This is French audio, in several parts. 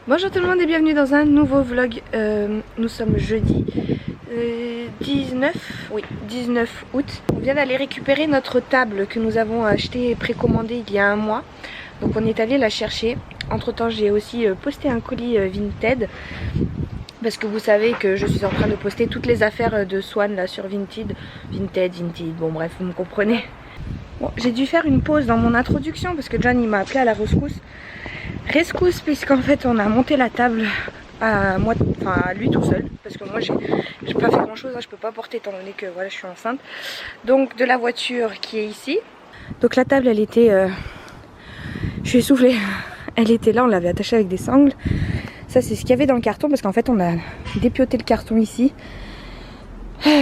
Bonjour tout le monde et bienvenue dans un nouveau vlog. Nous sommes jeudi 19 août. On vient d'aller récupérer notre table que nous avons achetée et précommandée il y a un mois. Donc on est allé la chercher. Entre temps j'ai aussi posté un colis Vinted. Parce que vous savez que je suis en train de poster toutes les affaires de Swan là sur Vinted, bon bref vous me comprenez. Bon, j'ai dû faire une pause dans mon introduction parce que John il m'a appelé à la rescousse. Rescousse puisqu'en fait on a monté la table à moi, enfin à lui tout seul, parce que moi j'ai pas fait grand chose, hein, je peux pas porter étant donné que voilà je suis enceinte. Donc de la voiture qui est ici. Donc la table elle était, je suis essoufflée, elle était là, on l'avait attachée avec des sangles. Ça c'est ce qu'il y avait dans le carton parce qu'en fait on a dépioté le carton ici.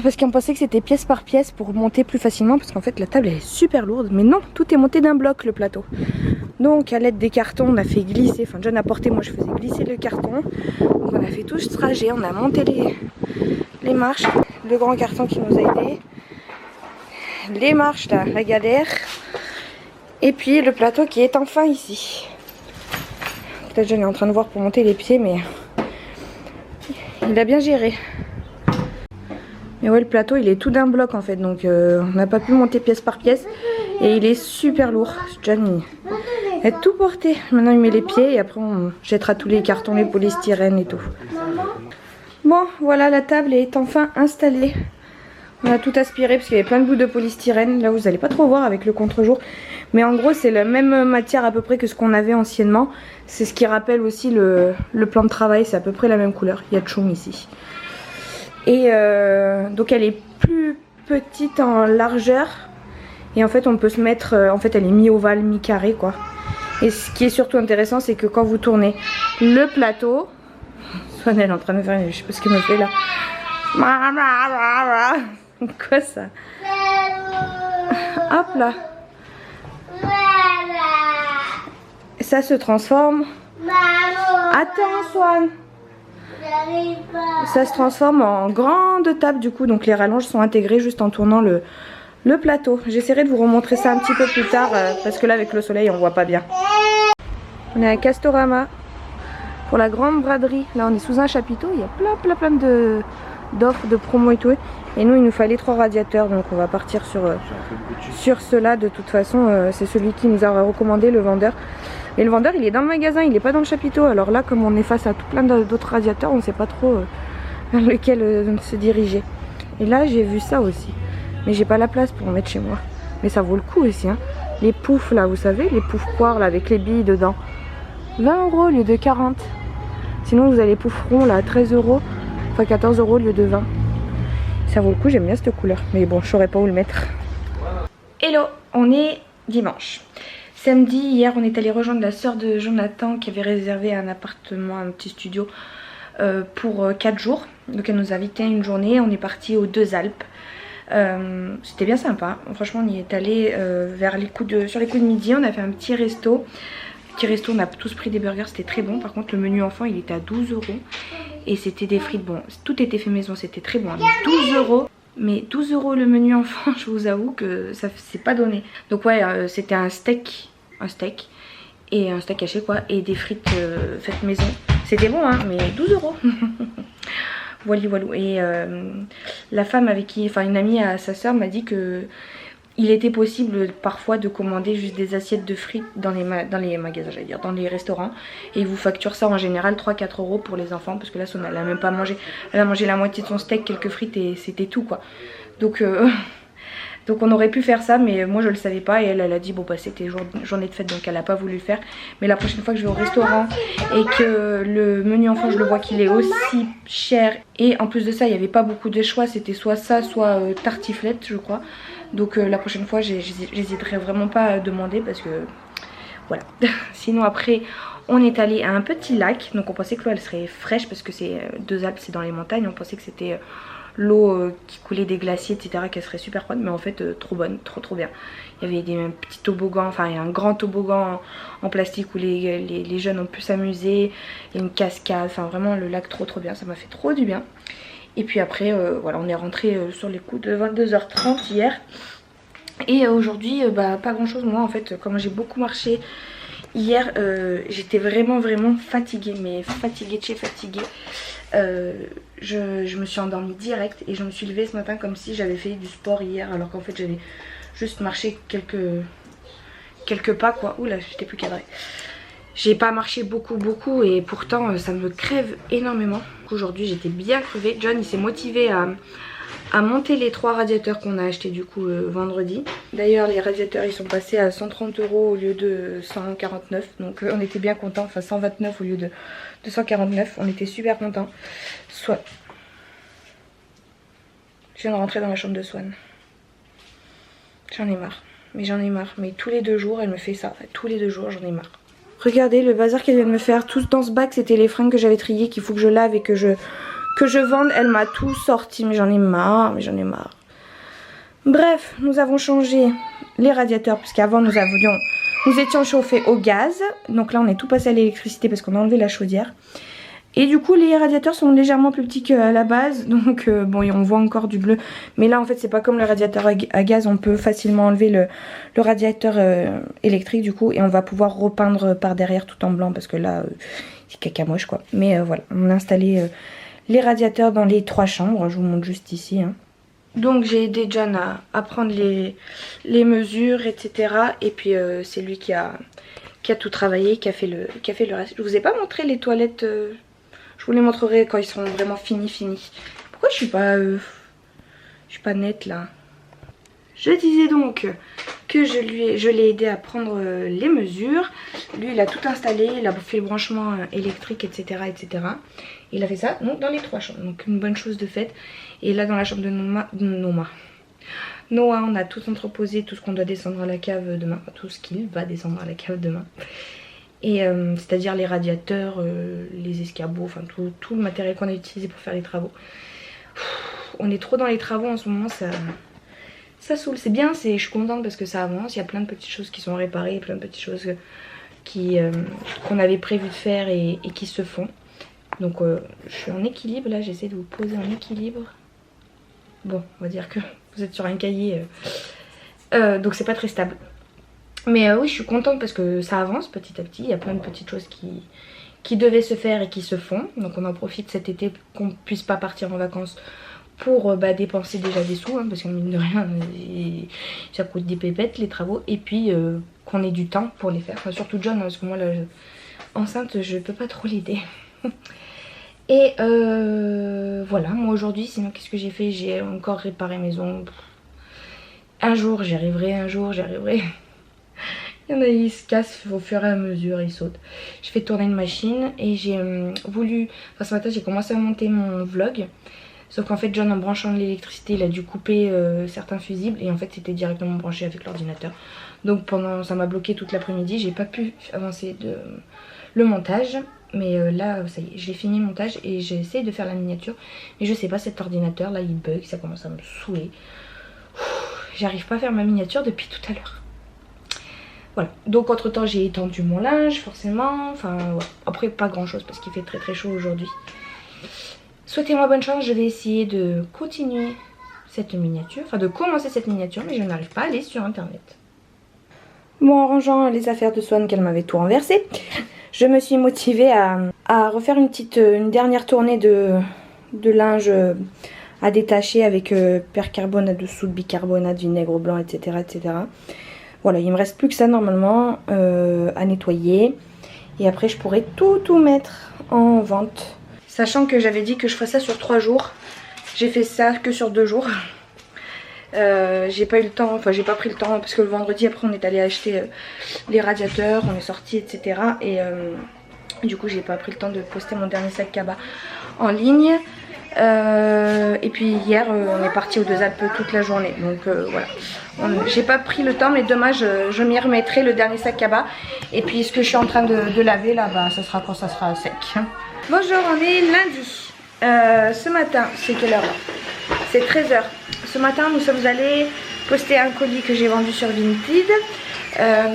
Parce qu'on pensait que c'était pièce par pièce pour monter plus facilement parce qu'en fait la table elle est super lourde. Mais non, tout est monté d'un bloc le plateau. Donc à l'aide des cartons on a fait glisser, enfin John a porté, moi je faisais glisser le carton. Donc on a fait tout ce trajet, on a monté les marches, le grand carton qui nous a aidé, les marches là, la galère. Et puis le plateau qui est enfin ici. Là John est en train de voir pour monter les pieds mais il a bien géré. Mais ouais, le plateau il est tout d'un bloc en fait, donc on n'a pas pu monter pièce par pièce et il est super lourd. John il a tout porté. Maintenant il met les pieds et après on jettera tous les cartons, les polystyrènes et tout. Bon voilà, la table est enfin installée. On a tout aspiré parce qu'il y avait plein de bouts de polystyrène. Là vous allez pas trop voir avec le contre-jour. Mais en gros c'est la même matière à peu près que ce qu'on avait anciennement. C'est ce qui rappelle aussi le plan de travail, c'est à peu près la même couleur. Il y a Tchoum ici. Et donc elle est plus petite en largeur. Et en fait on peut se mettre, en fait elle est mi-ovale, mi-carré quoi. Et ce qui est surtout intéressant c'est que quand vous tournez le plateau, Swan elle est en train de faire, je sais pas ce qu'elle me fait là. Quoi ça? Hop là. Ça se transforme. Attends Swan. Ça se transforme en grande table du coup, donc les rallonges sont intégrées juste en tournant le plateau. J'essaierai de vous remontrer ça un petit peu plus tard parce que là avec le soleil on voit pas bien. On est à Castorama pour la grande braderie. Là on est sous un chapiteau, il y a plein d'offres, de promos et tout. Et nous il nous fallait 3 radiateurs, donc on va partir sur cela de toute façon. C'est celui qui nous a recommandé, le vendeur. Et le vendeur il est dans le magasin, il n'est pas dans le chapiteau. Alors là comme on est face à tout plein d'autres radiateurs, on ne sait pas trop vers lequel se diriger. Et là j'ai vu ça aussi. Mais j'ai pas la place pour en mettre chez moi. Mais ça vaut le coup aussi hein. Les poufs là, vous savez, les poufs poires là avec les billes dedans. 20 € au lieu de 40. Sinon vous avez les poufs ronds là à 13 €. Enfin 14 € au lieu de 20. Ça vaut le coup, j'aime bien cette couleur. Mais bon, je saurais pas où le mettre. Hello, on est dimanche. Samedi, hier, on est allé rejoindre la soeur de Jonathan qui avait réservé un appartement, un petit studio pour 4 jours. Donc elle nous a invité une journée, on est parti aux Deux Alpes. C'était bien sympa, franchement on y est allé sur les coups de midi, on a fait un petit resto. On a tous pris des burgers, c'était très bon. Par contre le menu enfant il était à 12 € et c'était des frites, bon tout était fait maison, c'était très bon. 12 €. Mais 12 € le menu enfant, je vous avoue que ça c'est pas donné. Donc ouais, c'était un steak et un steak haché quoi, et des frites faites maison. C'était bon hein, mais 12 €. Voilà. Et la femme avec qui, enfin une amie à sa soeur m'a dit que il était possible parfois de commander juste des assiettes de frites dans les magasins, j'allais dire, dans les restaurants. Et ils vous facturent ça en général 3-4 € pour les enfants. Parce que là, Son, elle a même pas mangé. Elle a mangé la moitié de son steak, quelques frites et c'était tout quoi. Donc on aurait pu faire ça, mais moi je le savais pas. Et elle a dit bon bah c'était journée de fête, donc elle a pas voulu le faire. Mais la prochaine fois que je vais au restaurant et que le menu enfant je le vois qu'il est aussi cher. Et en plus de ça il n'y avait pas beaucoup de choix, c'était soit ça, soit tartiflette je crois. Donc la prochaine fois j'hésiterai vraiment pas à demander parce que voilà. Sinon après on est allé à un petit lac. Donc on pensait que l'eau elle serait fraîche parce que c'est Deux Alpes, c'est dans les montagnes. On pensait que c'était l'eau qui coulait des glaciers etc, qu'elle serait super froide, mais en fait trop bonne, trop bien. Il y avait des petits toboggans, enfin il y a un grand toboggan en plastique où les jeunes ont pu s'amuser. Il y a une cascade, enfin vraiment le lac trop bien, ça m'a fait trop du bien. Et puis après voilà, on est rentré sur les coups de 22h30 hier. Et aujourd'hui pas grand chose, moi en fait comme j'ai beaucoup marché Hier j'étais vraiment fatiguée, mais fatiguée de chez fatiguée. Je me suis endormie direct et je me suis levée ce matin comme si j'avais fait du sport hier, alors qu'en fait j'avais juste marché quelques pas quoi. Oula, j'étais plus cadrée. J'ai pas marché beaucoup et pourtant ça me crève énormément. Aujourd'hui j'étais bien crevée. John il s'est motivé à monter les 3 radiateurs qu'on a achetés du coup vendredi. D'ailleurs les radiateurs ils sont passés à 130 € au lieu de 149, donc on était bien contents, enfin 129 au lieu de 149, on était super contents. Soit je viens de rentrer dans la chambre de Swan. J'en ai marre, mais tous les 2 jours elle me fait ça, tous les 2 jours j'en ai marre. Regardez le bazar qu'elle vient de me faire, tout dans ce bac c'était les fringues que j'avais triées qu'il faut que je lave et que je vende. Elle m'a tout sorti, mais j'en ai marre, Bref, nous avons changé les radiateurs puisqu'avant nous étions chauffés au gaz. Donc là on est tout passé à l'électricité parce qu'on a enlevé la chaudière. Et du coup les radiateurs sont légèrement plus petits qu'à la base. Donc bon, on voit encore du bleu. Mais là en fait c'est pas comme le radiateur à gaz. On peut facilement enlever le radiateur électrique du coup. Et on va pouvoir repeindre par derrière tout en blanc. Parce que là c'est caca moche quoi. Mais voilà, on a installé les radiateurs dans les 3 chambres. Je vous montre juste ici hein. Donc j'ai aidé John à prendre les mesures etc. Et puis c'est lui qui a tout travaillé, qui a fait le reste. Je vous ai pas montré les toilettes. Je vous les montrerai quand ils seront vraiment finis. Pourquoi je suis pas nette là? Je disais donc que je l'ai aidé à prendre les mesures. Lui il a tout installé, il a fait le branchement électrique etc. Il a fait ça donc dans les 3 chambres, donc une bonne chose de faite. Et là dans la chambre de Noah on a tout entreposé, tout ce qu'on doit descendre à la cave demain, enfin, tout ce qu'il va descendre à la cave demain. Et c'est à dire les radiateurs, les escabeaux, enfin tout le matériel qu'on a utilisé pour faire les travaux. On est trop dans les travaux en ce moment, ça saoule. C'est bien, je suis contente parce que ça avance, il y a plein de petites choses qui sont réparées, plein de petites choses qu'on avait prévu de faire et qui se font. Donc je suis en équilibre, là j'essaie de vous poser en équilibre. Bon, on va dire que vous êtes sur un cahier, donc c'est pas très stable. Mais oui, je suis contente parce que ça avance petit à petit. Il y a plein de petites choses qui devaient se faire et qui se font. Donc on en profite cet été qu'on puisse pas partir en vacances pour dépenser déjà des sous. Hein, parce que mine de rien, ça coûte des pépettes les travaux. Et puis qu'on ait du temps pour les faire. Enfin, surtout John, hein, parce que moi là, enceinte, je peux pas trop l'aider. Et voilà, moi aujourd'hui, sinon qu'est-ce que j'ai fait? J'ai encore réparé mes ongles. Un jour j'y arriverai, un jour j'y arriverai. Il y en a, ils se cassent au fur et à mesure, ils sautent. Je fais tourner une machine et j'ai voulu... Enfin ce matin j'ai commencé à monter mon vlog. Sauf qu'en fait John en branchant l'électricité il a dû couper certains fusibles. Et en fait c'était directement branché avec l'ordinateur. Donc ça m'a bloqué toute l'après-midi. J'ai pas pu avancer le montage. Mais là ça y est, j'ai fini le montage et j'ai essayé de faire la miniature. Mais je sais pas, cet ordinateur là il bug, ça commence à me saouler. J'arrive pas à faire ma miniature depuis tout à l'heure. Voilà, donc entre temps j'ai étendu mon linge forcément, enfin ouais. Après pas grand chose parce qu'il fait très chaud aujourd'hui. Souhaitez-moi bonne chance, je vais essayer de continuer cette miniature, enfin de commencer cette miniature, mais je n'arrive pas à aller sur internet. Bon, en rangeant les affaires de Swan qu'elle m'avait tout renversé, je me suis motivée à refaire une dernière tournée de linge à détacher avec percarbonate de soude, bicarbonate, vinaigre blanc, etc. Voilà, il me reste plus que ça normalement à nettoyer. Et après je pourrais tout mettre en vente. Sachant que j'avais dit que je ferais ça sur 3 jours. J'ai fait ça que sur 2 jours. J'ai pas eu le temps, enfin j'ai pas pris le temps parce que le vendredi après on est allé acheter les radiateurs, on est sorti etc. Et du coup j'ai pas pris le temps de poster mon dernier sac cabas en ligne. Et puis hier on est parti aux Deux Alpes toute la journée. Donc voilà. J'ai pas pris le temps mais demain je m'y remettrai le dernier sac cabas. Et puis ce que je suis en train de laver là, ça sera quand ça sera sec. Bonjour, on est lundi. Ce matin, c'est quelle heure là? C'est 13 h. Ce matin nous sommes allés poster un colis que j'ai vendu sur Vinted.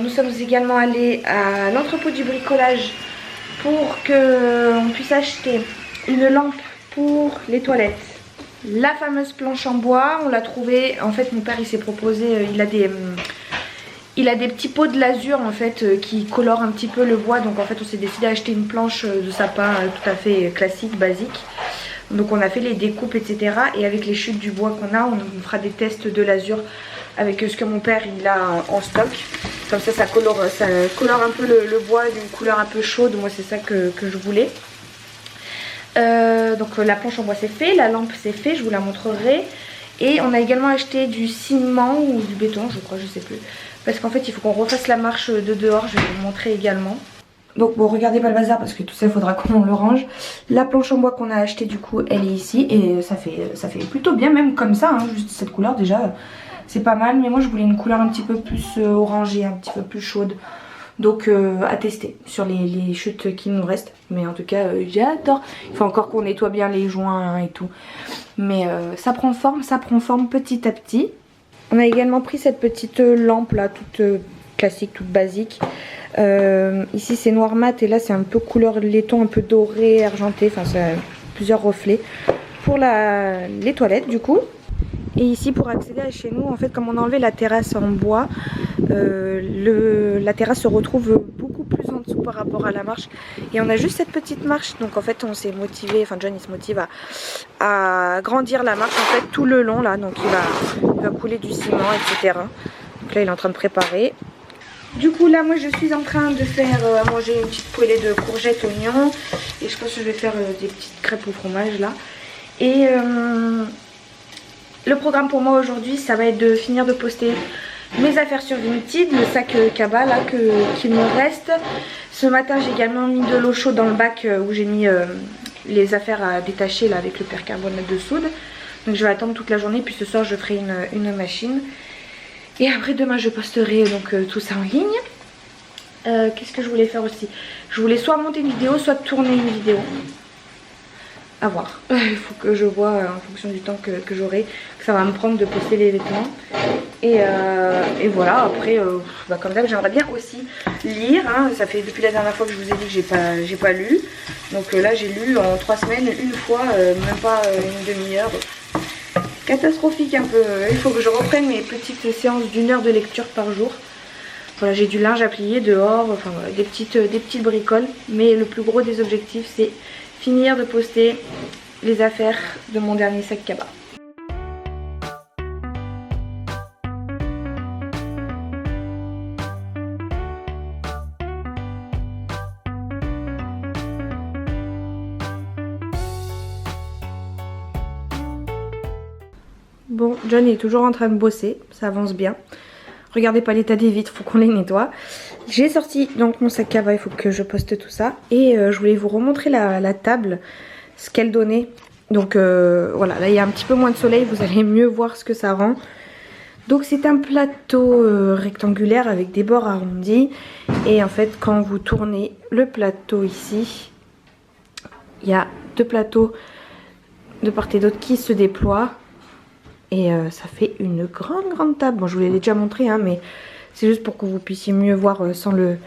Nous sommes également allés à l'entrepôt du bricolage pour qu'on puisse acheter une lampe pour les toilettes. La fameuse planche en bois, on l'a trouvée. En fait mon père il s'est proposé, Il a des petits pots de lasure en fait qui colorent un petit peu le bois. Donc en fait on s'est décidé à acheter une planche de sapin tout à fait classique, basique. Donc on a fait les découpes etc. Et avec les chutes du bois qu'on a, on fera des tests de lasure avec ce que mon père il a en stock. Comme ça colore un peu le bois d'une couleur un peu chaude. Moi c'est ça que je voulais. Donc la planche en bois c'est fait, la lampe c'est fait, je vous la montrerai. Et on a également acheté du ciment ou du béton je crois, je sais plus. Parce qu'en fait il faut qu'on refasse la marche de dehors, je vais vous montrer également. Donc bon, regardez pas le bazar parce que tout ça il faudra qu'on le range. La planche en bois qu'on a acheté du coup elle est ici. Et ça fait plutôt bien même comme ça, hein, juste cette couleur déjà c'est pas mal. Mais moi je voulais une couleur un petit peu plus orangée, un petit peu plus chaude. Donc à tester sur les chutes qui nous restent. Mais en tout cas j'adore. Il faut encore qu'on nettoie bien les joints et tout. Mais ça prend forme petit à petit. On a également pris cette petite lampe là, toute classique, toute basique. Ici c'est noir mat et là c'est un peu couleur laiton, un peu doré, argenté. Enfin ça a plusieurs reflets. Pour les toilettes du coup. Et ici pour accéder à chez nous, en fait comme on a enlevé la terrasse en bois, la terrasse se retrouve beaucoup plus en dessous par rapport à la marche. Et on a juste cette petite marche, donc en fait on s'est motivé, enfin John il se motive à grandir la marche en fait tout le long là. Donc il va couler du ciment etc. Donc là il est en train de préparer. Du coup là moi je suis en train de faire à manger une petite poêlée de courgettes, oignons. Et je pense que je vais faire des petites crêpes au fromage là. Et le programme pour moi aujourd'hui ça va être de finir de poster mes affaires sur Vinted, le sac cabas là qu'il me reste. Ce matin j'ai également mis de l'eau chaude dans le bac où j'ai mis les affaires à détacher là avec le percarbonate de soude. Donc je vais attendre toute la journée puis ce soir je ferai une machine. Et après demain je posterai donc tout ça en ligne. Qu'est-ce que je voulais faire aussi? Je voulais soit monter une vidéo soit tourner une vidéo. À voir. Il faut que je vois en fonction du temps que j'aurai, que ça va me prendre de poster les vêtements. Et voilà, après, comme d'hab, j'aimerais bien aussi lire. Hein. Ça fait depuis la dernière fois que je vous ai dit que j'ai pas lu. Donc là, j'ai lu en 3 semaines une fois, même pas une demi-heure. Catastrophique un peu. Il faut que je reprenne mes petites séances d'1 heure de lecture par jour. Voilà, j'ai du linge à plier dehors, enfin voilà, des petites bricoles. Mais le plus gros des objectifs, c'est finir de poster les affaires de mon dernier sac cabas. Bon, John est toujours en train de bosser, ça avance bien. Regardez pas l'état des vitres, faut qu'on les nettoie. J'ai sorti donc mon sac cabas, il faut que je poste tout ça. Et je voulais vous remontrer la table, ce qu'elle donnait. Donc voilà, là il y a un petit peu moins de soleil, vous allez mieux voir ce que ça rend. Donc c'est un plateau rectangulaire avec des bords arrondis. Et en fait quand vous tournez le plateau ici, il y a 2 plateaux de part et d'autre qui se déploient. Et ça fait une grande table. Bon je vous l'ai déjà montré hein, mais c'est juste pour que vous puissiez mieux voir sans le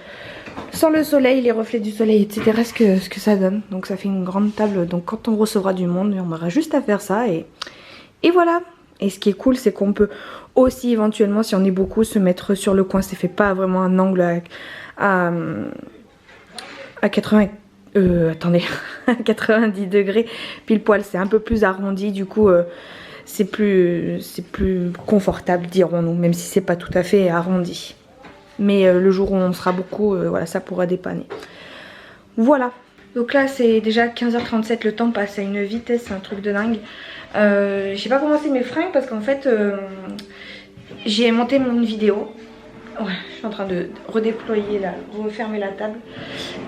soleil, les reflets du soleil etc. ce que ça donne. Donc ça fait une grande table. Donc quand on recevra du monde on aura juste à faire ça et voilà. Et ce qui est cool c'est qu'on peut aussi éventuellement si on est beaucoup se mettre sur le coin. Ça fait pas vraiment un angle à 80 attendez à 90 degrés pile poil. C'est un peu plus arrondi du coup c'est plus confortable dirons-nous, même si c'est pas tout à fait arrondi. Mais le jour où on sera beaucoup, voilà, ça pourra dépanner. Voilà. Donc là c'est déjà 15h37, le temps passe à une vitesse, c'est un truc de dingue. J'ai pas commencé mes fringues parce qu'en fait j'ai monté une vidéo. Ouais, je suis en train de redéployer refermer la table.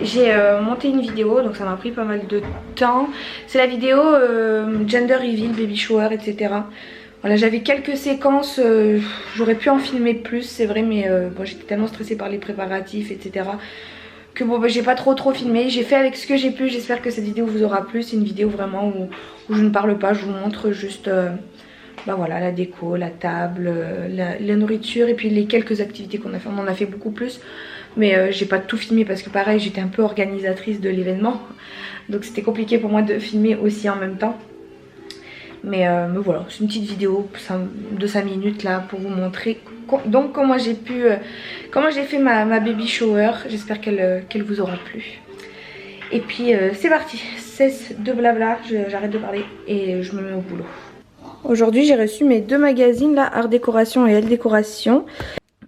J'ai monté une vidéo, donc ça m'a pris pas mal de temps. C'est la vidéo gender reveal, baby shower, etc. Voilà, j'avais quelques séquences, j'aurais pu en filmer plus, c'est vrai, mais bon, j'étais tellement stressée par les préparatifs, etc. que bon, j'ai pas trop filmé. J'ai fait avec ce que j'ai pu, j'espère que cette vidéo vous aura plu. C'est une vidéo vraiment où je ne parle pas, je vous montre juste... bah voilà, la déco, la table, la nourriture et puis les quelques activités qu'on a fait. On en a fait beaucoup plus, mais j'ai pas tout filmé parce que pareil j'étais un peu organisatrice de l'événement, donc c'était compliqué pour moi de filmer aussi en même temps. Mais voilà, c'est une petite vidéo de 5 minutes là pour vous montrer donc comment j'ai fait ma baby shower. J'espère qu'elle vous aura plu. Et puis c'est parti, cesse de blabla, j'arrête de parler et je me mets au boulot. Aujourd'hui j'ai reçu mes 2 magazines là, Art Décoration et Elle Décoration.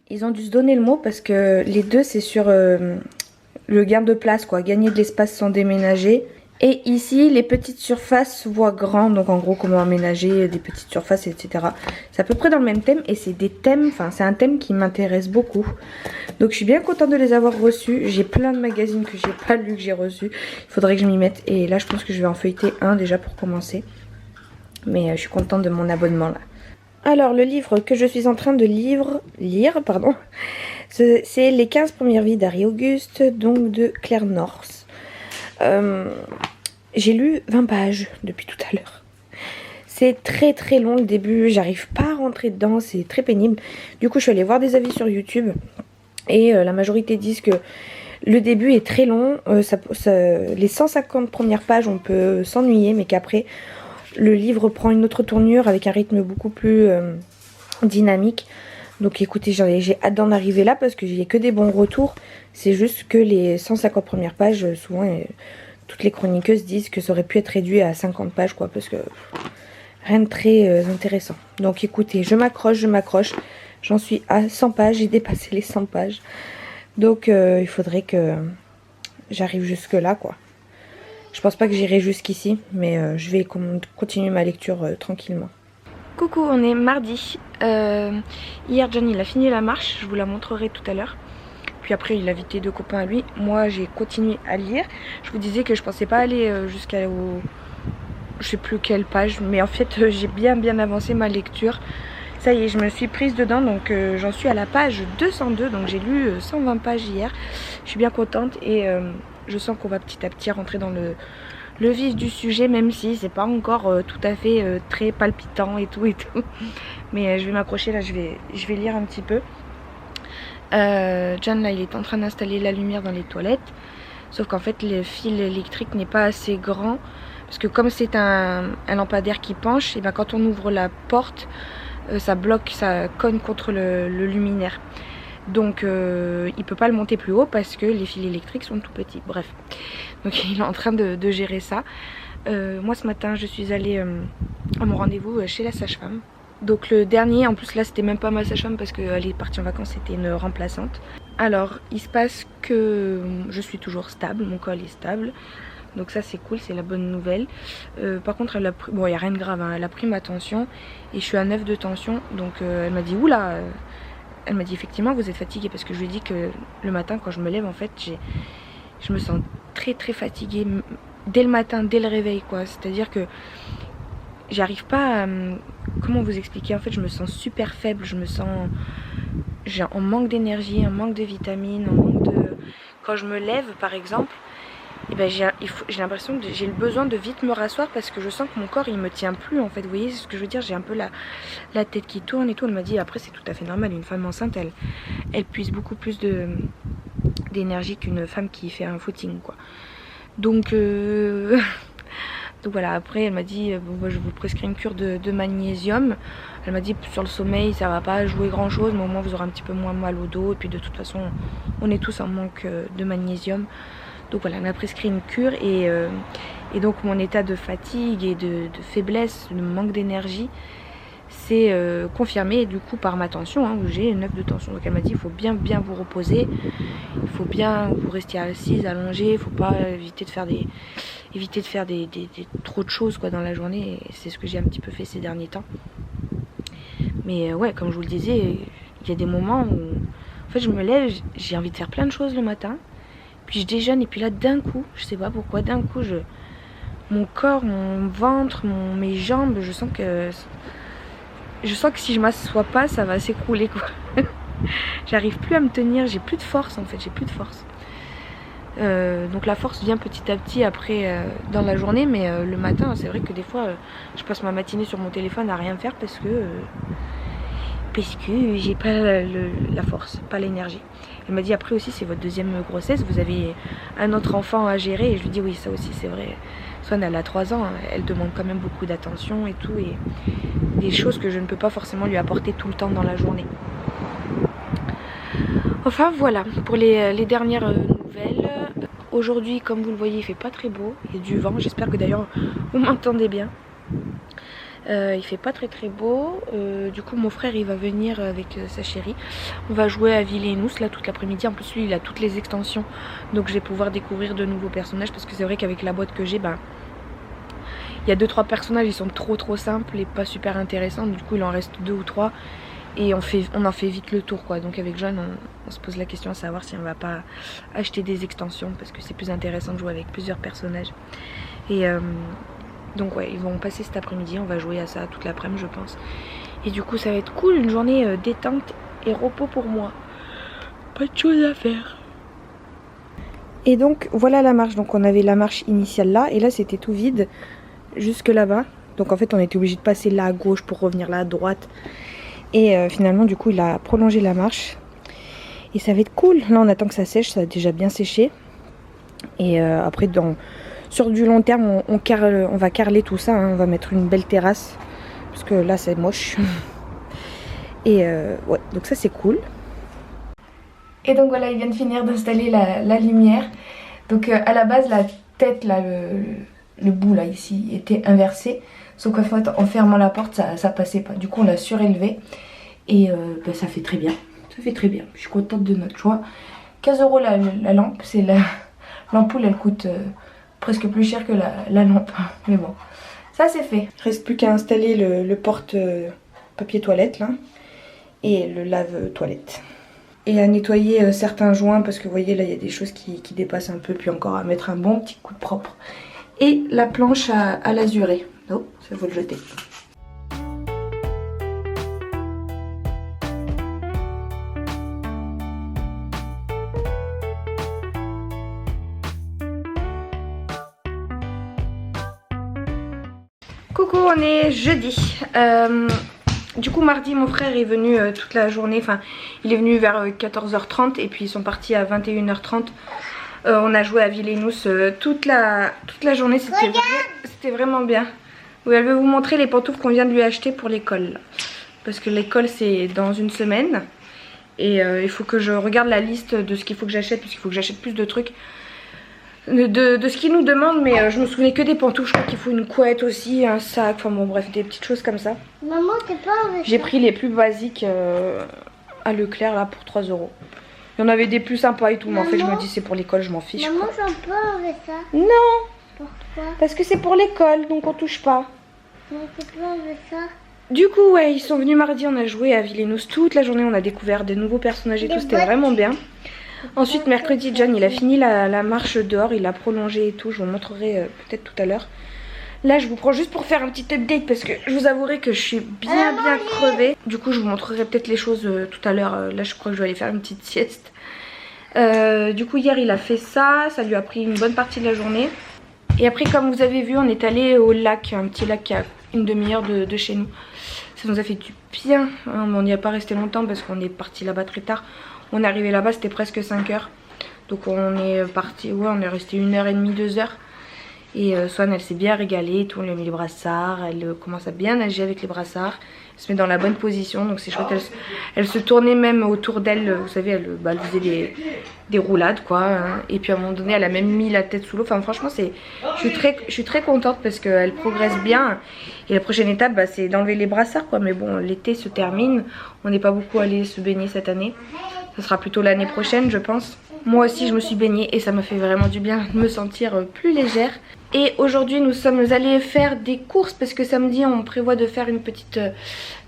Ils ont dû se donner le mot parce que les deux c'est sur le gain de place quoi, gagner de l'espace sans déménager. Et ici les petites surfaces voient grand, donc en gros comment aménager des petites surfaces etc. C'est à peu près dans le même thème et c'est des thèmes, enfin c'est un thème qui m'intéresse beaucoup. Donc je suis bien contente de les avoir reçus. J'ai plein de magazines que j'ai pas lu que j'ai reçus. Il faudrait que je m'y mette et là je pense que je vais en feuilleter un déjà pour commencer. Mais je suis contente de mon abonnement là. Alors le livre que je suis en train de lire, c'est les 15 premières vies d'Harry Auguste, donc de Claire North. J'ai lu 20 pages depuis tout à l'heure. C'est très très long le début, j'arrive pas à rentrer dedans, c'est très pénible. Du coup je suis allée voir des avis sur YouTube et la majorité disent que le début est très long. Les 150 premières pages on peut s'ennuyer, mais qu'après le livre prend une autre tournure avec un rythme beaucoup plus dynamique. Donc écoutez, j'ai hâte d'en arriver là parce que j'ai que des bons retours. C'est juste que les 150 premières pages, souvent toutes les chroniqueuses disent que ça aurait pu être réduit à 50 pages quoi, parce que rien de très intéressant. Donc écoutez, je m'accroche. J'en suis à 100 pages, j'ai dépassé les 100 pages. Donc il faudrait que j'arrive jusque là quoi. Je pense pas que j'irai jusqu'ici, mais je vais continuer ma lecture tranquillement. Coucou, on est mardi. Hier John il a fini la marche, je vous la montrerai tout à l'heure. Puis après il a invité 2 copains à lui. Moi j'ai continué à lire. Je vous disais que je pensais pas aller jusqu'à je sais plus quelle page, mais en fait j'ai bien avancé ma lecture. Ça y est, je me suis prise dedans, donc j'en suis à la page 202, donc j'ai lu 120 pages hier. Je suis bien contente et je sens qu'on va petit à petit rentrer dans le vif du sujet, même si c'est pas encore tout à fait très palpitant et tout. Mais je vais m'accrocher là, je vais lire un petit peu. John là il est en train d'installer la lumière dans les toilettes, sauf qu'en fait le fil électrique n'est pas assez grand parce que comme c'est un lampadaire qui penche, et ben quand on ouvre la porte ça bloque, ça cogne contre le luminaire. Donc il peut pas le monter plus haut parce que les fils électriques sont tout petits. Bref, donc il est en train de gérer ça. Moi ce matin je suis allée à mon rendez-vous chez la sage-femme. Donc le dernier, en plus là c'était même pas ma sage-femme parce qu'elle est partie en vacances, c'était une remplaçante. Alors il se passe que je suis toujours stable, mon col est stable. Donc ça c'est cool, c'est la bonne nouvelle. Par contre elle a pris, bon il n'y a rien de grave, hein, elle a pris ma tension et je suis à 9 de tension. Donc elle m'a dit oula, elle m'a dit effectivement vous êtes fatiguée, parce que je lui ai dit que le matin quand je me lève en fait je me sens très fatiguée dès le matin, dès le réveil quoi. C'est-à-dire que j'arrive pas à... Comment vous expliquer? En fait je me sens super faible, je me sens... J'ai un manque d'énergie, un manque de vitamines, un manque de... Quand je me lève par exemple, et ben j'ai l'impression que j'ai le besoin de vite me rasseoir parce que je sens que mon corps il me tient plus en fait. Vous voyez ce que je veux dire? J'ai un peu la tête qui tourne et tout. Elle m'a dit après c'est tout à fait normal, une femme enceinte elle puise beaucoup plus d'énergie qu'une femme qui fait un footing quoi. Donc donc voilà, après elle m'a dit bon, bah, je vous prescris une cure de magnésium. Elle m'a dit sur le sommeil ça va pas jouer grand chose, mais au moins vous aurez un petit peu moins mal au dos. Et puis de toute façon on est tous en manque de magnésium. Donc voilà, elle m'a prescrit une cure et donc mon état de fatigue et de faiblesse, de manque d'énergie, c'est confirmé du coup par ma tension, hein, où j'ai 9 de tension. Donc elle m'a dit il faut bien vous reposer, il faut bien vous rester assise, allongée, il faut pas éviter de faire trop de choses quoi dans la journée. Et c'est ce que j'ai un petit peu fait ces derniers temps. Mais ouais, comme je vous le disais, il y a des moments où en fait je me lève, j'ai envie de faire plein de choses le matin. Puis je déjeune et puis là d'un coup, je sais pas pourquoi, d'un coup mon corps, mon ventre, mes jambes, je sens que si je m'assois pas ça va s'écrouler quoi. J'arrive plus à me tenir, j'ai plus de force en fait, j'ai plus de force. Donc la force vient petit à petit après dans la journée, mais le matin c'est vrai que des fois je passe ma matinée sur mon téléphone à rien faire parce que j'ai pas la force, pas l'énergie. Elle m'a dit après aussi c'est votre deuxième grossesse, vous avez un autre enfant à gérer, et je lui dis oui ça aussi c'est vrai, Swan elle a 3 ans, elle demande quand même beaucoup d'attention et tout, et des choses que je ne peux pas forcément lui apporter tout le temps dans la journée. Enfin voilà pour les dernières nouvelles. Aujourd'hui, comme vous le voyez, il fait pas très beau, il y a du vent, j'espère que d'ailleurs vous m'entendez bien. Il fait pas très beau, du coup mon frère il va venir avec sa chérie. On va jouer à Villainous là toute l'après-midi. En plus lui il a toutes les extensions, donc je vais pouvoir découvrir de nouveaux personnages, parce que c'est vrai qu'avec la boîte que j'ai, ben il y a 2-3 personnages, ils sont trop simples et pas super intéressants. Du coup il en reste 2 ou 3 et on en fait vite le tour quoi. Donc avec John on se pose la question à savoir si on va pas acheter des extensions, parce que c'est plus intéressant de jouer avec plusieurs personnages. Et donc ouais, ils vont passer cet après-midi, on va jouer à ça toute l'après-midi je pense. Et du coup ça va être cool, une journée détente et repos pour moi. Pas de choses à faire. Et donc voilà la marche, donc on avait la marche initiale là, et là c'était tout vide jusque là-bas. Donc en fait on était obligé de passer là à gauche pour revenir là à droite. Et finalement du coup il a prolongé la marche. Et ça va être cool, là on attend que ça sèche, ça a déjà bien séché. Et après sur du long terme, on va carreler tout ça, hein. On va mettre une belle terrasse, parce que là c'est moche. Et ouais, donc ça c'est cool. Et donc voilà, ils viennent finir d'installer la lumière. Donc à la base, la tête, là, le bout là ici, était inversé. Sauf qu'en fait, en fermant la porte, ça passait pas. Du coup, on l'a surélevé. Et bah, ça fait très bien. Ça fait très bien. Je suis contente de notre choix. 15 € la lampe. C'est l'ampoule, elle coûte presque plus cher que la lampe. Mais bon, ça c'est fait. Il reste plus qu'à installer le porte papier toilette là. Et le lave toilette. Et à nettoyer certains joints, parce que vous voyez là il y a des choses qui dépassent un peu. Puis encore à mettre un bon petit coup de propre. Et la planche à l'azurer. Oh, ça faut le jeter. Coucou, on est jeudi. Du coup mardi mon frère est venu toute la journée, enfin il est venu vers 14h30 et puis ils sont partis à 21h30. On a joué à Villainous toute la journée, c'était vraiment bien. Oui, elle veut vous montrer les pantoufles qu'on vient de lui acheter pour l'école. Parce que l'école c'est dans une semaine. Et il faut que je regarde la liste de ce qu'il faut que j'achète, parce qu'il faut que j'achète plus de trucs. De ce qu'ils nous demandent, mais je me souvenais que des pantoufles. Je crois qu'il faut une couette aussi, un sac, enfin bon bref, des petites choses comme ça. Maman, t'es pas avec ça? J'ai pris les plus basiques à Leclerc là pour 3 €. Il y en avait des plus sympas et tout, mais en fait je me dis c'est pour l'école, je m'en fiche. Maman, j'en peux avec ça? Non. Pourquoi? Parce que c'est pour l'école, donc on touche pas. Non, c'est pas avec ça. Du coup ouais, ils sont venus mardi, on a joué à Villainous toute la journée, on a découvert des nouveaux personnages et tout, c'était vraiment bien. Ensuite mercredi, John il a fini la marche dehors, il a prolongé et tout, je vous montrerai peut-être tout à l'heure. Là je vous prends juste pour faire un petit update, parce que je vous avouerai que je suis bien crevée. Du coup je vous montrerai peut-être les choses tout à l'heure. Là je crois que je vais aller faire une petite sieste. Du coup hier il a fait ça, ça lui a pris une bonne partie de la journée. Et après comme vous avez vu on est allé au lac, un petit lac qui a une demi-heure de chez nous. Ça nous a fait du bien, hein, on n'y a pas resté longtemps parce qu'on est parti là-bas très tard. On est arrivé là-bas, c'était presque 5 h. Donc on est parti, ouais on est resté 1h30, 2 h. Et Swan elle s'est bien régalée et tout, on lui a mis les brassards, elle commence à bien nager avec les brassards. Elle se met dans la bonne position, donc c'est chouette, elle se tournait même autour d'elle, vous savez, elle faisait des roulades quoi. Hein. Et puis à un moment donné elle a même mis la tête sous l'eau, enfin franchement je suis très contente parce qu'elle progresse bien. Et la prochaine étape bah, c'est d'enlever les brassards quoi, mais bon l'été se termine, on n'est pas beaucoup allé se baigner cette année. Ça sera plutôt l'année prochaine je pense. Moi aussi je me suis baignée et ça m'a fait vraiment du bien de me sentir plus légère. Et aujourd'hui nous sommes allés faire des courses parce que samedi on prévoit de faire une petite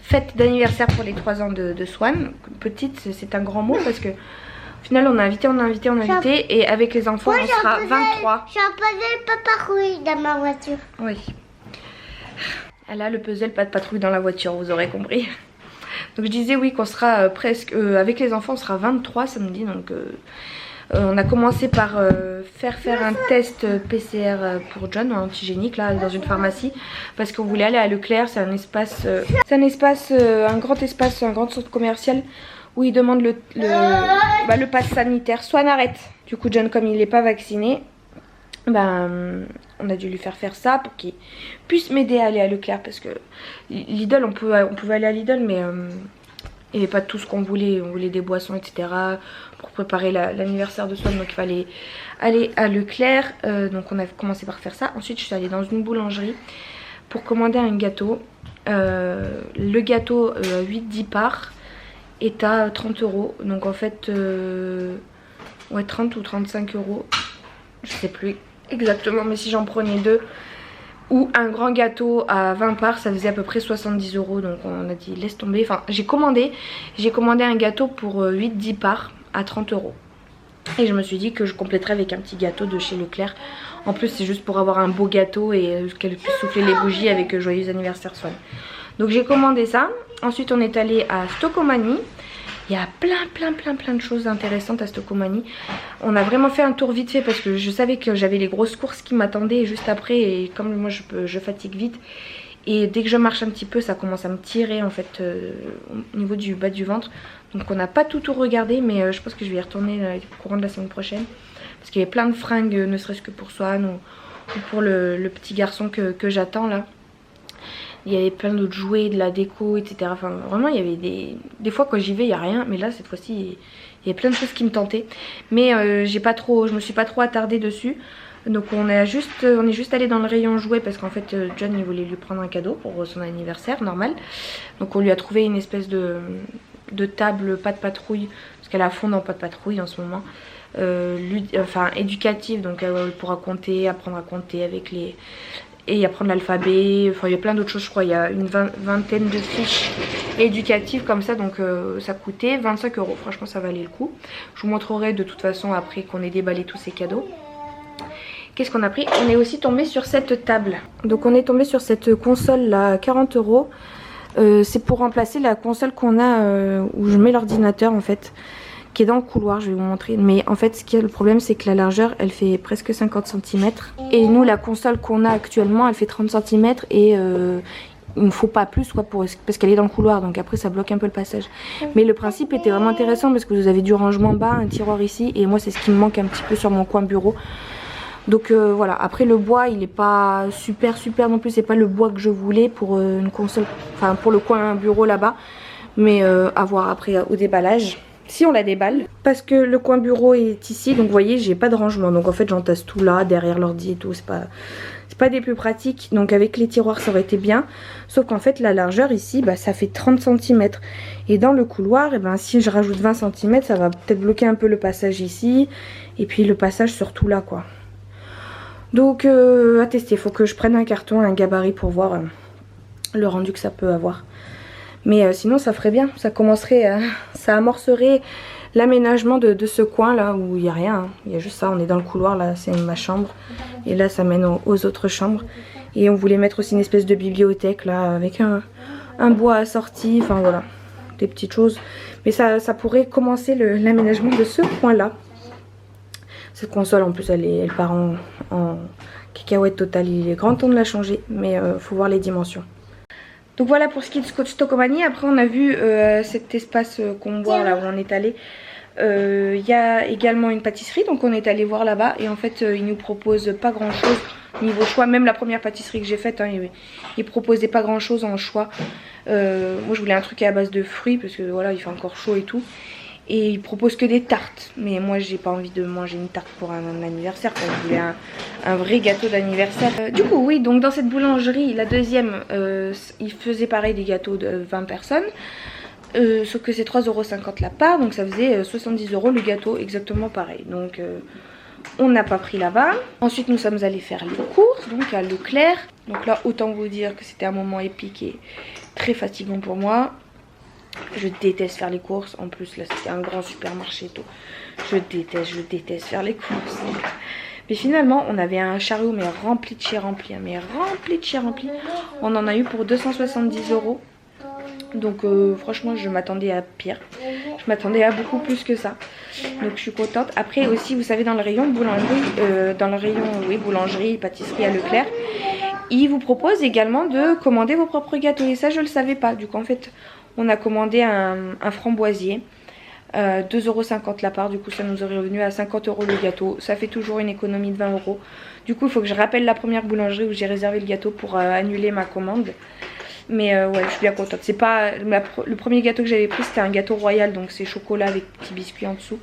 fête d'anniversaire pour les 3 ans de Swan. Petite c'est un grand mot parce que au final on a invité et avec les enfants on sera 23. J'ai un puzzle pas patrouille dans ma voiture. Oui. Elle a le puzzle pas de patrouille dans la voiture, vous aurez compris. Donc je disais oui qu'on sera presque, avec les enfants on sera 23 samedi, donc on a commencé par faire un test PCR pour John, un antigénique là dans une pharmacie, parce qu'on voulait aller à Leclerc, c'est un espace, un grand espace, un grand centre commercial où ils demandent le pass sanitaire. Soit on arrête. Du coup John comme il n'est pas vacciné, ben on a dû lui faire ça pour qu'il puisse m'aider à aller à Leclerc. Parce que Lidl, on pouvait aller à Lidl, mais il n'y avait pas tout ce qu'on voulait. On voulait des boissons, etc. pour préparer l'anniversaire de Swan. Donc il fallait aller à Leclerc. Donc on a commencé par faire ça. Ensuite je suis allée dans une boulangerie pour commander un gâteau. Le gâteau 8-10 parts est à 30 €. Donc en fait, ouais, 30 ou 35 €. Je sais plus exactement, mais si j'en prenais 2 ou un grand gâteau à 20 parts, ça faisait à peu près 70 €. Donc on a dit laisse tomber. Enfin, j'ai commandé un gâteau pour 8-10 parts à 30 €. Et je me suis dit que je compléterais avec un petit gâteau de chez Leclerc. En plus c'est juste pour avoir un beau gâteau et qu'elle puisse souffler les bougies avec joyeux anniversaire Swan. Donc j'ai commandé ça. Ensuite on est allé à Stokomani. Il y a plein de choses intéressantes à Stokomani. On a vraiment fait un tour vite fait parce que je savais que j'avais les grosses courses qui m'attendaient juste après. Et comme moi je fatigue vite. Et dès que je marche un petit peu ça commence à me tirer en fait au niveau du bas du ventre. Donc on n'a pas tout regardé, mais je pense que je vais y retourner au courant de la semaine prochaine. Parce qu'il y avait plein de fringues, ne serait-ce que pour Swan ou pour le petit garçon que j'attends là. Il y avait plein d'autres jouets, de la déco, etc. Enfin vraiment il y avait des fois quand j'y vais il n'y a rien. Mais là cette fois-ci il y a plein de choses qui me tentaient. Mais je me suis pas trop attardée dessus. Donc on est juste allé dans le rayon jouets parce qu'en fait John il voulait lui prendre un cadeau pour son anniversaire normal. Donc on lui a trouvé une espèce de table pas de patrouille parce qu'elle a fond dans pas de patrouille en ce moment. Enfin éducative, donc elle pourra compter, apprendre à compter avec les... et apprendre l'alphabet, enfin il y a plein d'autres choses je crois, il y a une vingtaine de fiches éducatives comme ça, donc ça coûtait 25 €, franchement ça valait le coup. Je vous montrerai de toute façon après qu'on ait déballé tous ces cadeaux. Qu'est-ce qu'on a pris? On est aussi tombé sur cette table. Donc on est tombé sur cette console là à 40 €. C'est pour remplacer la console qu'on a où je mets l'ordinateur en fait, qui est dans le couloir, je vais vous montrer. Mais en fait ce qui est le problème c'est que la largeur elle fait presque 50 cm. Et nous la console qu'on a actuellement elle fait 30 cm et il ne faut pas plus quoi, parce qu'elle est dans le couloir, donc après ça bloque un peu le passage. Mais le principe était vraiment intéressant parce que vous avez du rangement bas, un tiroir ici, et moi c'est ce qui me manque un petit peu sur mon coin bureau. Donc voilà, après le bois il est pas super non plus, c'est pas le bois que je voulais pour une console, enfin pour le coin bureau là-bas. Mais à voir après au déballage, si on la déballe. Parce que le coin bureau est ici, donc vous voyez j'ai pas de rangement. Donc en fait j'entasse tout là, derrière l'ordi et tout, c'est pas des plus pratiques. Donc avec les tiroirs ça aurait été bien. Sauf qu'en fait la largeur ici, bah, ça fait 30 cm. Et dans le couloir, et ben, si je rajoute 20 cm, ça va peut-être bloquer un peu le passage ici. Et puis le passage surtout là quoi. Donc à tester, il faut que je prenne un carton, un gabarit pour voir le rendu que ça peut avoir. Mais sinon ça ferait bien, ça commencerait, ça amorcerait l'aménagement de ce coin là où il n'y a rien. Hein. Il y a juste ça, on est dans le couloir là, c'est ma chambre. Et là ça mène aux autres chambres. Et on voulait mettre aussi une espèce de bibliothèque là avec un bois assorti, enfin voilà, des petites choses. Mais ça pourrait commencer l'aménagement de ce coin là. Cette console en plus elle part en cacahuète totale, il est grand temps de la changer, mais faut voir les dimensions. Donc voilà pour ce qui est de Stokomani. Après on a vu cet espace qu'on voit là où on est allé. Il y a également une pâtisserie, donc on est allé voir là-bas et en fait ils nous proposent pas grand chose niveau choix. Même la première pâtisserie que j'ai faite, hein, ils proposaient pas grand chose en choix. Moi je voulais un truc à base de fruits parce que voilà il fait encore chaud et tout. Et ils proposent que des tartes. Mais moi j'ai pas envie de manger une tarte pour un anniversaire. Je voulais un vrai gâteau d'anniversaire. Du coup oui, donc dans cette boulangerie, la deuxième, ils faisaient pareil des gâteaux de 20 personnes. Sauf que c'est 3,50 € la part. Donc ça faisait 70 € le gâteau, exactement pareil. Donc on n'a pas pris là-bas. Ensuite nous sommes allés faire les courses, donc à Leclerc. Donc là autant vous dire que c'était un moment épique et très fatigant pour moi. Je déteste faire les courses. En plus là c'était un grand supermarché et tout. Je déteste faire les courses. Mais finalement on avait un chariot mais rempli de chez rempli. Mais rempli de chez rempli. On en a eu pour 270 €. Donc franchement je m'attendais à pire. Je m'attendais à beaucoup plus que ça. Donc je suis contente. Après aussi vous savez dans le rayon boulangerie, boulangerie, pâtisserie à Leclerc, ils vous proposent également de commander vos propres gâteaux. Et ça je le savais pas. Du coup en fait on a commandé un framboisier. 2,50 € la part, du coup ça nous aurait revenu à 50 € le gâteau. Ça fait toujours une économie de 20 €. Du coup il faut que je rappelle la première boulangerie où j'ai réservé le gâteau pour annuler ma commande. Mais ouais, je suis bien contente. C'est pas le premier gâteau que j'avais pris, c'était un gâteau royal, donc c'est chocolat avec petits biscuits en dessous.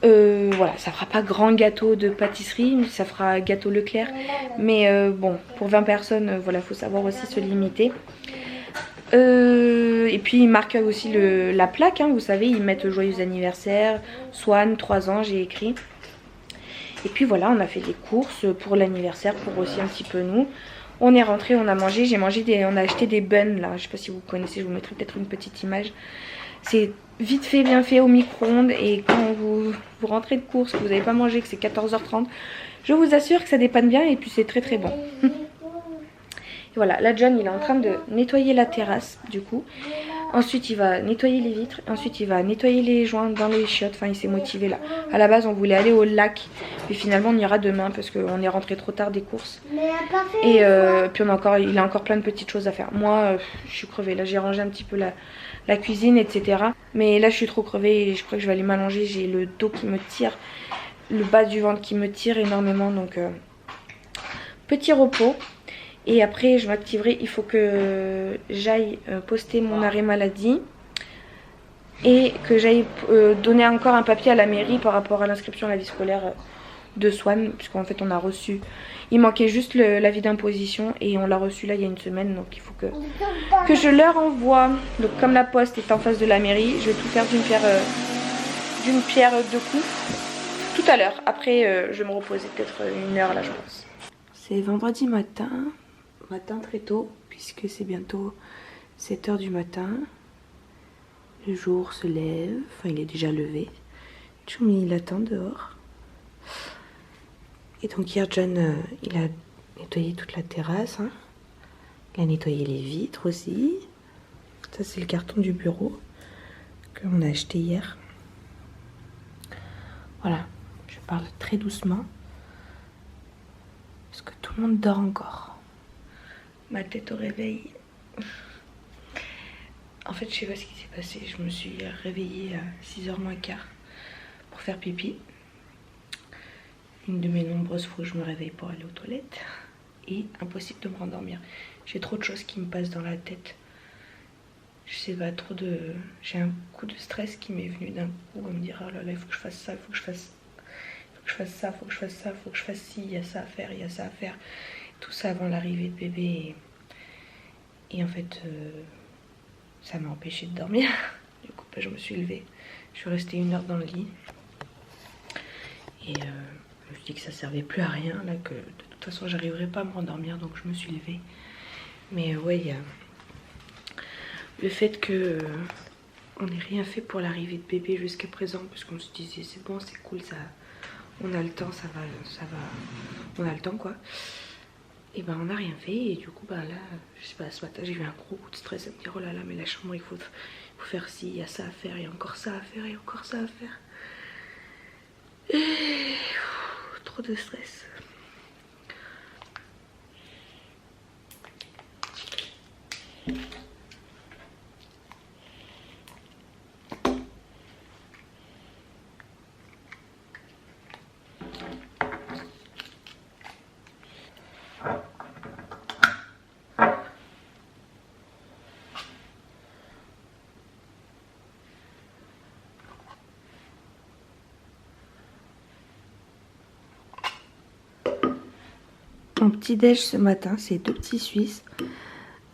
Voilà, ça fera pas grand gâteau de pâtisserie, ça fera gâteau Leclerc. Mais bon, pour 20 personnes, voilà, faut savoir aussi se limiter. Et puis ils marquent aussi la plaque, hein, vous savez, ils mettent joyeux anniversaire, Swan, 3 ans, j'ai écrit. Et puis voilà, on a fait des courses pour l'anniversaire, pour aussi un petit peu nous. On est rentré, on a mangé, on a acheté des buns là, je sais pas si vous connaissez, je vous mettrai peut-être une petite image. C'est vite fait, bien fait au micro-ondes, et quand vous rentrez de course, que vous n'avez pas mangé, que c'est 14h30, je vous assure que ça dépanne bien et puis c'est très très bon. Et voilà, là John il est en train de nettoyer la terrasse du coup. Ensuite il va nettoyer les vitres. Ensuite il va nettoyer les joints dans les chiottes. Enfin il s'est motivé là. À la base on voulait aller au lac. Mais finalement on ira demain parce qu'on est rentré trop tard des courses. Et puis il a encore plein de petites choses à faire. Moi je suis crevée. Là j'ai rangé un petit peu la cuisine etc. Mais là je suis trop crevée et je crois que je vais aller m'allonger. J'ai le dos qui me tire. Le bas du ventre qui me tire énormément. Donc petit repos. Et après je m'activerai, il faut que j'aille poster mon arrêt maladie et que j'aille donner encore un papier à la mairie par rapport à l'inscription à la vie scolaire de Swan, puisqu'en fait on a reçu, il manquait juste l'avis d'imposition et on l'a reçu là il y a une semaine, donc il faut que je leur envoie. Donc comme la poste est en face de la mairie, je vais tout faire d'une pierre deux coups tout à l'heure. Après je vais me reposer peut-être 1 heure là je pense. C'est vendredi matin très tôt, puisque c'est bientôt 7 h du matin. Le jour se lève, enfin il est déjà levé. Choumi il attend dehors. Et donc hier John il a nettoyé toute la terrasse, hein. Il a nettoyé les vitres aussi. Ça c'est le carton du bureau qu'on a acheté hier. Voilà, je parle très doucement parce que tout le monde dort encore. Ma tête au réveil. En fait, je sais pas ce qui s'est passé. Je me suis réveillée à 6h moins quart pour faire pipi. Une de mes nombreuses fois où je me réveille pour aller aux toilettes. Et impossible de me rendormir. J'ai trop de choses qui me passent dans la tête. Je sais pas, j'ai un coup de stress qui m'est venu d'un coup à me dire oh là là, il faut que je fasse ça, il faut que je fasse ça, il faut que je fasse ça, il faut que je fasse ci, il y a ça à faire, il y a ça à faire. Tout ça avant l'arrivée de bébé et en fait ça m'a empêché de dormir. Du coup je me suis levée, je suis restée 1 heure dans le lit et je me suis dit que ça servait plus à rien là, que de toute façon j'arriverais pas à me rendormir, donc je me suis levée. Mais ouais, il y a le fait que on n'ait rien fait pour l'arrivée de bébé jusqu'à présent, parce qu'on se disait c'est bon, c'est cool, ça, on a le temps, ça va, on a le temps quoi. Et ben on n'a rien fait et du coup bah là, je sais pas, ce matin j'ai eu un gros coup de stress à me dire oh là là mais la chambre il faut faire ci, il y a ça à faire, il y a encore ça à faire, il y a encore ça à faire. Et trop de stress. Mon petit déj ce matin, c'est 2 petits suisses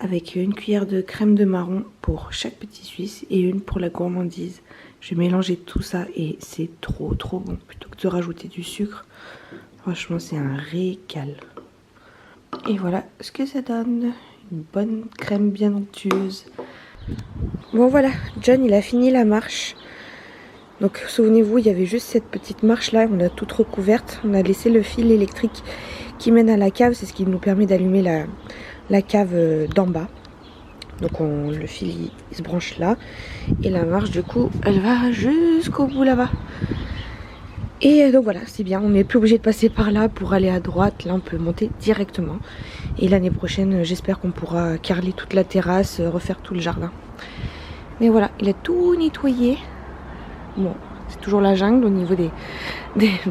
avec une cuillère de crème de marron pour chaque petit suisse et une pour la gourmandise. Je vais mélanger tout ça et c'est trop bon. Plutôt que de rajouter du sucre, franchement c'est un régal. Et voilà ce que ça donne, une bonne crème bien onctueuse. Bon voilà, John il a fini la marche. Donc souvenez-vous, il y avait juste cette petite marche là, on l'a toute recouverte. On a laissé le fil électrique qui mène à la cave, c'est ce qui nous permet d'allumer la cave d'en bas. Donc le fil il se branche là et la marche du coup elle va jusqu'au bout là-bas. Et donc voilà, c'est bien, on n'est plus obligé de passer par là pour aller à droite, là on peut monter directement. Et l'année prochaine j'espère qu'on pourra carreler toute la terrasse, refaire tout le jardin. Mais voilà, il a tout nettoyé. Bon, c'est toujours la jungle au niveau de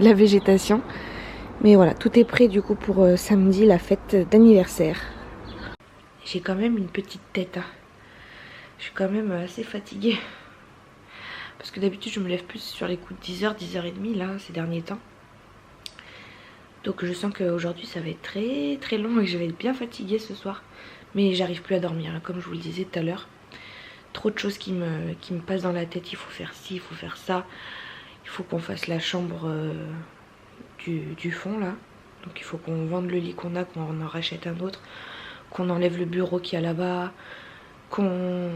la végétation. Mais voilà, tout est prêt du coup pour samedi, la fête d'anniversaire. J'ai quand même une petite tête. Hein. Je suis quand même assez fatiguée. Parce que d'habitude je me lève plus sur les coups de 10h, 10h30 là, ces derniers temps. Donc je sens qu'aujourd'hui ça va être très très long et que je vais être bien fatiguée ce soir. Mais j'arrive plus à dormir, hein, comme je vous le disais tout à l'heure. Trop de choses qui me passent dans la tête. Il faut faire ci, il faut faire ça. Il faut qu'on fasse la chambre du fond là. Donc il faut qu'on vende le lit qu'on a, qu'on en rachète un autre. Qu'on enlève le bureau qu'il y a là-bas. Qu'on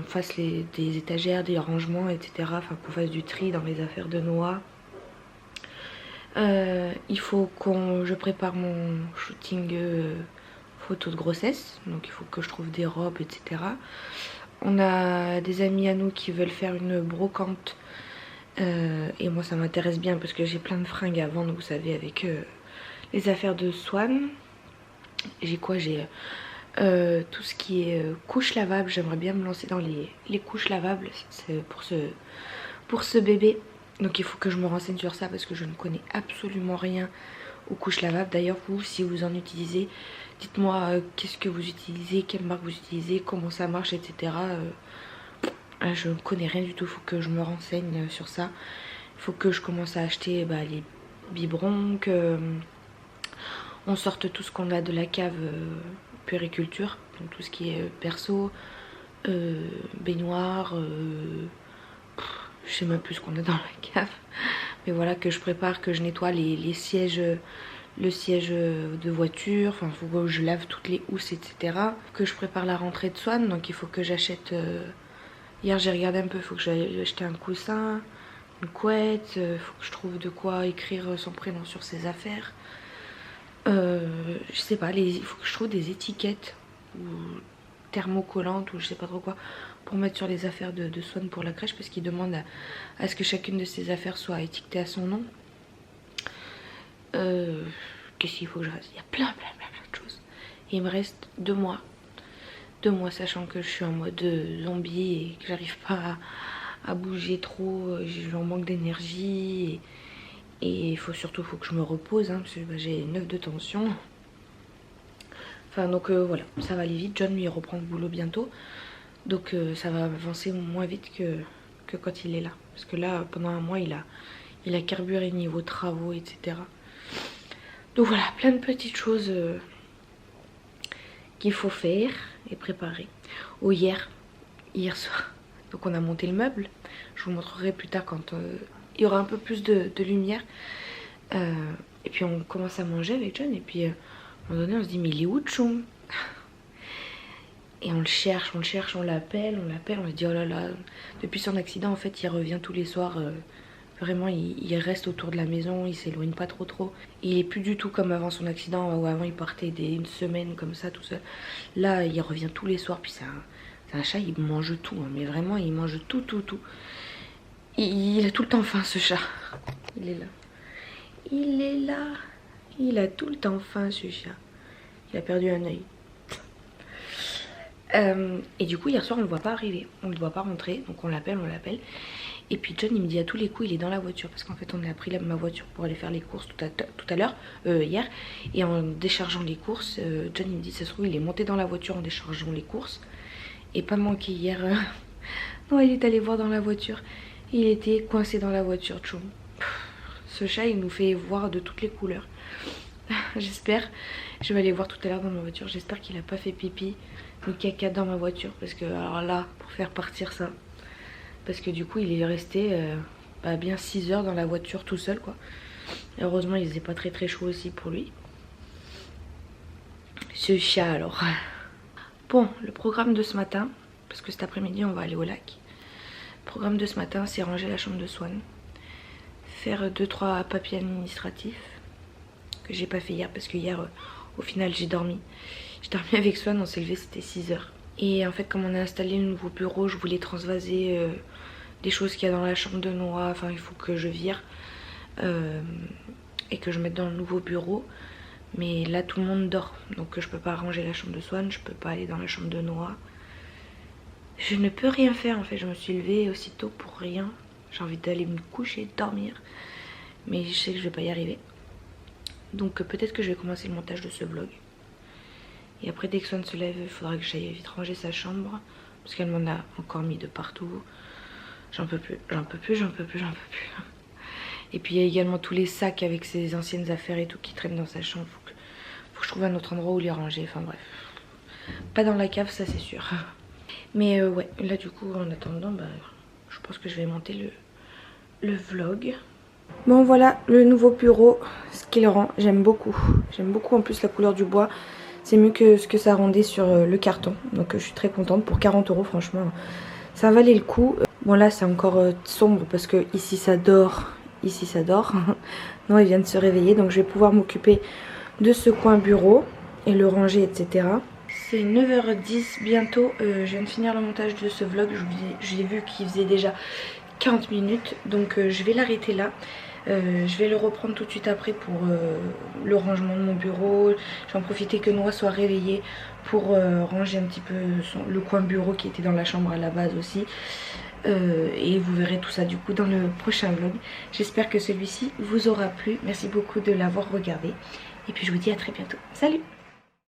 fasse des étagères, des rangements, etc. Enfin qu'on fasse du tri dans les affaires de Noah. Il faut que je prépare mon shooting photo de grossesse. Donc il faut que je trouve des robes, etc. On a des amis à nous qui veulent faire une brocante. Et moi ça m'intéresse bien parce que j'ai plein de fringues à vendre, vous savez, avec les affaires de Swan. J'ai quoi? J'ai tout ce qui est couches lavables. J'aimerais bien me lancer dans les couches lavables pour ce bébé. Donc il faut que je me renseigne sur ça parce que je ne connais absolument rien aux couches lavables. D'ailleurs vous, si vous en utilisez, dites-moi qu'est-ce que vous utilisez, quelle marque vous utilisez, comment ça marche, etc. Je ne connais rien du tout, il faut que je me renseigne sur ça. Il faut que je commence à acheter les biberons, que on sorte tout ce qu'on a de la cave puériculture, donc tout ce qui est berceau, baignoire, je sais même plus ce qu'on a dans la cave. Mais voilà, que je prépare, que je nettoie les sièges, le siège de voiture, enfin il faut que je lave toutes les housses, etc. Que je prépare la rentrée de Swan, donc il faut que j'achète... Hier j'ai regardé un peu, il faut que j'aille acheter un coussin, une couette, il faut que je trouve de quoi écrire son prénom sur ses affaires. Je sais pas, il faut que je trouve des étiquettes ou thermocollantes ou je sais pas trop quoi pour mettre sur les affaires de Swan pour la crèche parce qu'il demande à ce que chacune de ses affaires soit étiquetée à son nom. Qu'est-ce qu'il faut que je fasse? Il y a plein de choses. Et il me reste 2 mois. 2 mois, sachant que je suis en mode zombie et que j'arrive pas à bouger trop, j'ai en manque d'énergie et surtout faut que je me repose hein, parce que j'ai 9 de tension. Enfin donc voilà, ça va aller vite. John lui reprend le boulot bientôt, donc ça va avancer moins vite que quand il est là, parce que là pendant un mois il a carburé niveau travaux, etc. Donc voilà, plein de petites choses qu'il faut faire et préparer. Oh, hier soir, donc on a monté le meuble. Je vous montrerai plus tard quand il y aura un peu plus de lumière. Et puis on commence à manger avec John et puis à un moment donné on se dit mais il est où Chum? Et on le cherche, on l'appelle, on se dit oh là là. Depuis son accident en fait il revient tous les soirs. Vraiment il reste autour de la maison, il s'éloigne pas trop. Il est plus du tout comme avant son accident où avant il partait une semaine comme ça tout seul. Là il revient tous les soirs, puis c'est un chat, il mange tout hein, mais vraiment il mange tout. Il a tout le temps faim ce chat. Il est là. Il a tout le temps faim ce chat. Il a perdu un œil. Et du coup hier soir on le voit pas arriver, on le voit pas rentrer, donc on l'appelle. Et puis John il me dit à tous les coups il est dans la voiture parce qu'en fait on a pris ma voiture pour aller faire les courses tout à l'heure, hier. Et en déchargeant les courses, John il me dit ça se trouve il est monté dans la voiture en déchargeant les courses. Et pas manqué hier, non il est allé voir dans la voiture, il était coincé dans la voiture Chum. Ce chat il nous fait voir de toutes les couleurs. J'espère, je vais aller voir tout à l'heure dans ma voiture, j'espère qu'il a pas fait pipi ou caca dans ma voiture parce que alors là pour faire partir ça, parce que du coup il est resté bien 6 heures dans la voiture tout seul quoi. Et heureusement il faisait pas très chaud aussi pour lui ce chat. Alors bon, le programme de ce matin, parce que cet après-midi on va aller au lac, le programme de ce matin c'est ranger la chambre de Swan, faire 2-3 papiers administratifs que j'ai pas fait hier parce que hier au final j'ai dormi avec Swan, on s'est levé, c'était 6 heures. Et en fait comme on a installé le nouveau bureau, je voulais transvaser des choses qu'il y a dans la chambre de Noah, enfin il faut que je vire et que je mette dans le nouveau bureau. Mais là tout le monde dort, donc je peux pas ranger la chambre de Swan, je peux pas aller dans la chambre de Noah. Je ne peux rien faire en fait, je me suis levée aussitôt pour rien. J'ai envie d'aller me coucher, dormir. Mais je sais que je vais pas y arriver. Donc peut-être que je vais commencer le montage de ce vlog. Et après dès que Swan se lève, il faudra que j'aille vite ranger sa chambre. Parce qu'elle m'en a encore mis de partout. J'en peux plus, j'en peux plus, j'en peux plus, j'en peux plus. Et puis il y a également tous les sacs avec ses anciennes affaires et tout qui traînent dans sa chambre. Faut que je trouve un autre endroit où les ranger. Enfin bref. Pas dans la cave, ça c'est sûr. Mais ouais, là du coup en attendant, bah, je pense que je vais monter le vlog. Bon voilà le nouveau bureau, ce qu'il rend, j'aime beaucoup. J'aime beaucoup en plus la couleur du bois. C'est mieux que ce que ça rendait sur le carton. Donc je suis très contente. Pour 40 € franchement, ça valait le coup. Bon là c'est encore sombre parce que ici ça dort. Ici ça dort. Non, il vient de se réveiller. Donc je vais pouvoir m'occuper de ce coin bureau et le ranger, etc. C'est 9h10 bientôt. Je viens de finir le montage de ce vlog. J'ai vu qu'il faisait déjà 40 minutes. Donc je vais l'arrêter là. Je vais le reprendre tout de suite après pour le rangement de mon bureau. Je vais en profiter que Noah soit réveillé pour ranger un petit peu le coin bureau qui était dans la chambre à la base aussi. Et vous verrez tout ça du coup dans le prochain vlog. J'espère que celui-ci vous aura plu. Merci beaucoup de l'avoir regardé. Et puis je vous dis à très bientôt. Salut!